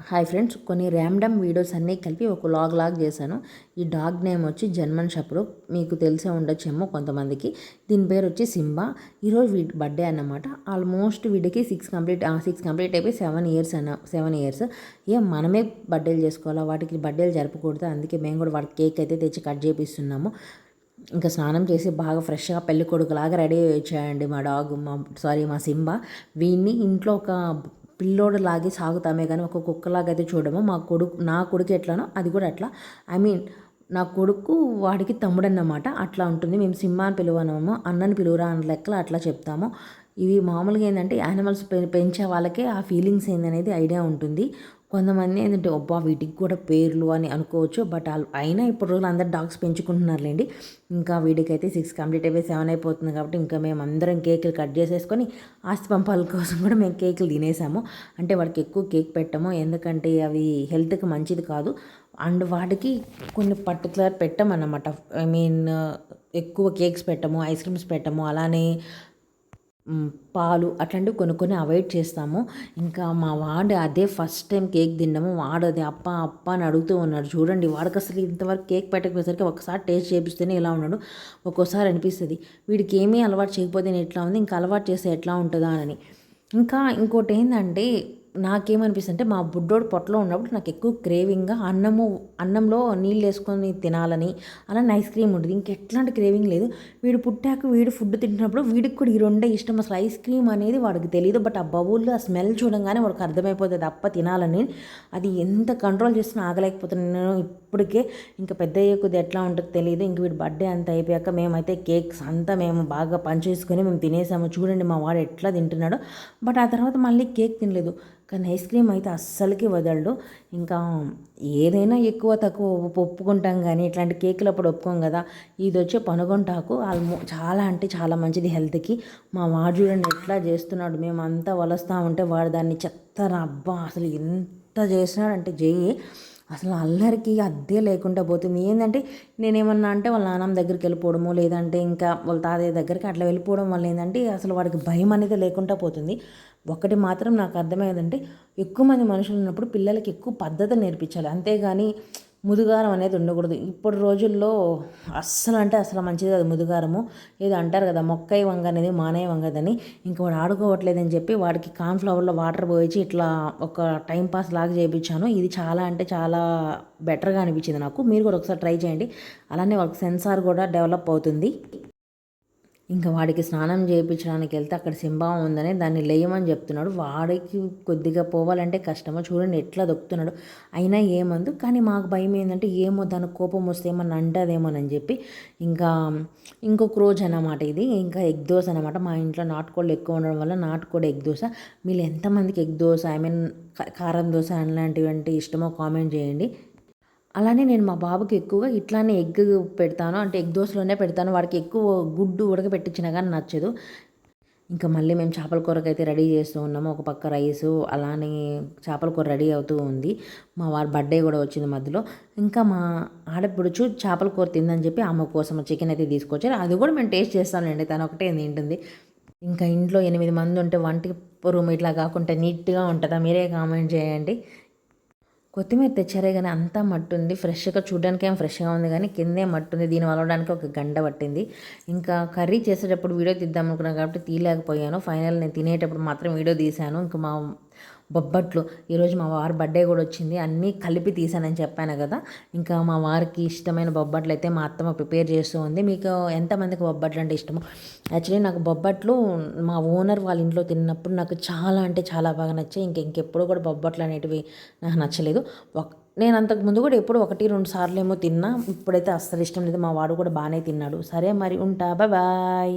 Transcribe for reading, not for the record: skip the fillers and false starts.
Hi friends, కొన్ని random videos అన్నీ కలిపి ఒక లాగ్ చేశాను. ఈ డాగ్ నేమ్ వచ్చి జర్మన్ షెపర్డ్. మీకు తెలిసే ఉండొచ్చేమో కొంతమందికి. దీని పేరు వచ్చి సింబా. ఈరోజు వీడి బర్త్డే అన్నమాట. ఆల్మోస్ట్ వీడికి 6 కంప్లీట్ అయిపోయి 7 ఇయర్స్. మనమే బర్త్డేలు చేసుకోవాలా, వాటికి బర్త్డేలు జరపకూడదు. అందుకే మేము కూడా వాడికి కేక్ అయితే తెచ్చి కట్ చేపిస్తున్నాము. ఇంకా స్నానం చేసి బాగా ఫ్రెష్గా పెళ్లి కొడుకులాగా రెడీ వచ్చాయండి మా సింబా. వీడిని ఇంట్లో ఒక పిల్లోడు లాగి సాగుతామే కానీ ఒక కుక్కలాగా అయితే చూడము. నా కొడుకు ఎట్లానో అది కూడా అట్లా. ఐ మీన్ నా కొడుకు వాడికి తమ్ముడు అన్నమాట. అట్లా ఉంటుంది. మేము సింహ అని పిలువనము, అన్నని పిలువురా అన్న లెక్కలు అట్లా చెప్తాము. ఇవి మామూలుగా ఏంటంటే యానిమల్స్ పెంచే వాళ్ళకే ఆ ఫీలింగ్స్ ఏందనేది ఐడియా ఉంటుంది. కొంతమంది ఏంటంటే అబ్బా వీటికి కూడా పేర్లు అని అనుకోవచ్చు. బట్ అయినా ఇప్పుడు రోజులు అందరు డాగ్స్ పెంచుకుంటున్నారులేండి. ఇంకా వీడికైతే 6 కంప్లీట్ అయిపోయి 7 అయిపోతుంది కాబట్టి ఇంకా మేము అందరం కేకులు కట్ చేసేసుకొని ఆస్తి పంపాల కోసం కూడా మేము కేకులు తినేసాము. అంటే వాడికి ఎక్కువ కేక్ పెట్టము, ఎందుకంటే అవి హెల్త్కి మంచిది కాదు. అండ్ వాటికి కొన్ని పర్టికులర్ పెట్టమన్నమాట. ఐ మీన్ ఎక్కువ కేక్స్ పెట్టము, ఐస్ క్రీమ్స్ పెట్టము, అలానే పాలు అట్లాంటివి కొన్ని అవాయిడ్ చేస్తాము. ఇంకా మా వాడు అదే ఫస్ట్ టైం కేక్ తిన్నాము. వాడు అది అప్ప అప్ప అని అడుగుతూ ఉన్నాడు. చూడండి, వాడికి అసలు ఇంతవరకు కేక్ పెట్టకపోయేసరికి ఒకసారి టేస్ట్ చేపిస్తేనే ఇలా ఉన్నాడు. ఒక్కోసారి అనిపిస్తుంది వీడికి ఏమీ అలవాటు చేయకపోతే ఎట్లా ఉంది, ఇంకా అలవాటు చేస్తే ఎట్లా ఉంటుందా అని. ఇంకా ఇంకోటి ఏంటంటే నాకేమనిపిస్తుంది అంటే మా బుడ్డోడు పొట్టలో ఉన్నప్పుడు నాకు ఎక్కువ క్రేవింగ్గా అన్నంలో నీళ్ళు వేసుకొని తినాలని, అలానే ఐస్ క్రీమ్ ఉంటుంది. ఇంకెట్లాంటి క్రేవింగ్ లేదు. వీడు పుట్టాక వీడు ఫుడ్ తింటున్నప్పుడు వీడికి కూడా ఈ రెండే ఇష్టం. అసలు ఐస్ క్రీమ్ అనేది వాడికి తెలియదు. బట్ ఆ బౌల్లో ఆ స్మెల్ చూడంగానే వాడికి అర్థమైపోతుంది అప్ప తినాలని. అది ఎంత కంట్రోల్ చేస్తున్నా ఆగలేకపోతున్నాను ఇప్పటికే. ఇంకా పెద్ద అయ్యే కొద్ది ఎట్లా ఉంటుందో తెలియదు. ఇంక వీడి బర్త్డే అంతా అయిపోయాక మేమైతే కేక్స్ అంతా మేము బాగా పంచేసుకొని మేము తినేసాము. చూడండి మా వాడు ఎట్లా తింటున్నాడో. బట్ ఆ తర్వాత మళ్ళీ కేక్ తినలేదు. కానీ ఐస్ క్రీమ్ అయితే అస్సలకి వదలడు. ఇంకా ఏదైనా ఎక్కువ తక్కువ ఒప్పుకుంటాం కానీ ఇట్లాంటి కేకులు అప్పుడు ఒప్పుకోం కదా. ఇది వచ్చే పనుగొంటాకు చాలా అంటే చాలా మంచిది హెల్త్కి. మా వాడు చూడండి ఎట్లా చేస్తున్నాడు. మేమంతా వలస్తూ ఉంటే వాడు దాన్ని చెత్తన అబ్బా అసలు ఎంత చేసినాడంటే అసలు అల్లరికి అద్దే లేకుండా పోతుంది. ఏంటంటే నేనేమన్నా అంటే వాళ్ళ నాన్నమ్మ దగ్గరికి వెళ్ళిపోవడము, లేదంటే ఇంకా వాళ్ళ తాతయ్య దగ్గరికి అట్లా వెళ్ళిపోవడం వల్ల ఏంటంటే అసలు వాడికి భయం అనేది లేకుండా పోతుంది. ఒకటి మాత్రం నాకు అర్థమయ్యేదంటే ఎక్కువ మంది మనుషులు ఉన్నప్పుడు పిల్లలకి ఎక్కువ పద్ధతి నేర్పించాలి, అంతేగాని ముదుగారం అనేది ఉండకూడదు. ఇప్పుడు రోజుల్లో అస్సలు అంటే అసలు మంచిది కాదు ముదుగారము. ఏదో అంటారు కదా, మొక్కై వంగ అనేది మానే వంగదని. ఇంకా వాడు ఆడుకోవట్లేదని చెప్పి వాడికి కార్న్ఫ్లవర్లో వాటర్ పోయించి ఇట్లా ఒక టైం పాస్ లాగా చేయించాను. ఇది చాలా అంటే చాలా బెటర్గా అనిపించింది నాకు. మీరు కూడా ఒకసారి ట్రై చేయండి. అలానే వాళ్ళకి సెన్సార్ కూడా డెవలప్ అవుతుంది. ఇంకా వాడికి స్నానం చేయించడానికి వెళ్తే అక్కడ సింబా ఉందని దాన్ని లేయమని చెప్తున్నాడు. వాడికి కొద్దిగా పోవాలంటే కష్టమో చూడండి ఎట్లా దొక్కుతున్నాడు. అయినా ఏమందు, కానీ మాకు భయం ఏంటంటే ఏమో దానికి కోపం వస్తే ఏమన్నా అంటదేమోనని చెప్పి ఇంకా ఇంకొక రోజు అన్నమాట ఇది. ఇంకా ఎగ్ దోశ అనమాట. మా ఇంట్లో నాటుకోళ్ళు ఎక్కువ ఉండడం వల్ల నాటుకోడి ఎగ్ దోశ. మీరు ఎంతమందికి ఎగ్ దోశ ఐ మీన్ కారం దోశ అలాంటివంటి ఇష్టమో కామెంట్ చేయండి. అలానే నేను మా బాబుకి ఎక్కువగా ఇట్లానే ఎగ్ పెడతాను, అంటే ఎగ్ దోశలోనే పెడతాను. వాడికి ఎక్కువ గుడ్డు ఉడకబెట్టించినా కానీ నచ్చదు. ఇంకా మళ్ళీ మేము చేపల కూరకైతే రెడీ చేస్తూ ఉన్నాము. ఒక పక్క రైసు, అలానే చేపల కూర రెడీ అవుతూ ఉంది. మా వారి బర్త్డే కూడా వచ్చింది మధ్యలో. ఇంకా మా ఆడపడుచు చేపల కూర తిందని చెప్పి ఆమె కోసం చికెన్ అయితే తీసుకొచ్చారు. అది కూడా మేము టేస్ట్ చేస్తానండి, తను ఒకటే తింటుంది. ఇంకా ఇంట్లో 8 మంది ఉంటే వంట రూమ్ ఇట్లా కాకుండా నీట్గా ఉంటుందా? మీరే కామెంట్ చేయండి. కొత్తిమీర తెచ్చారే కానీ అంతా మట్టి ఉంది. ఫ్రెష్గా చూడడానికి ఏం ఫ్రెష్గా ఉంది కానీ కిందే మట్టి ఉంది. దీన్ని వలవడానికి ఒక గంట పట్టింది. ఇంకా కర్రీ చేసేటప్పుడు వీడియో తీద్దాం అనుకున్నాను కాబట్టి తీయలేకపోయాను. ఫైనల్ నేను తినేటప్పుడు మాత్రం వీడియో తీశాను. ఇంకా మా బొబ్బట్లు ఈరోజు మా వారి బర్త్డే కూడా వచ్చింది, అన్నీ కలిపి తీసానని చెప్పాను కదా. ఇంకా మా వారికి ఇష్టమైన బొబ్బట్లు అయితే మా అత్తమ్మ ప్రిపేర్ చేస్తూ ఉంది. మీకు ఎంతమందికి బొబ్బట్లు అంటే ఇష్టమో? యాక్చువల్లీ నాకు బొబ్బట్లు మా ఓనర్ వాళ్ళ ఇంట్లో తిన్నప్పుడు నాకు చాలా అంటే చాలా బాగా నచ్చాయి. ఇంకెప్పుడు కూడా బొబ్బట్లు అనేటివి నాకు నచ్చలేదు. నేను అంతకుముందు కూడా ఎప్పుడు 1-2 సార్లు ఏమో తిన్నా. ఇప్పుడైతే అస్సలు ఇష్టం లేదు. మా వాడు కూడా బాగానే తిన్నాడు. సరే మరి ఉంటా, బాయ్.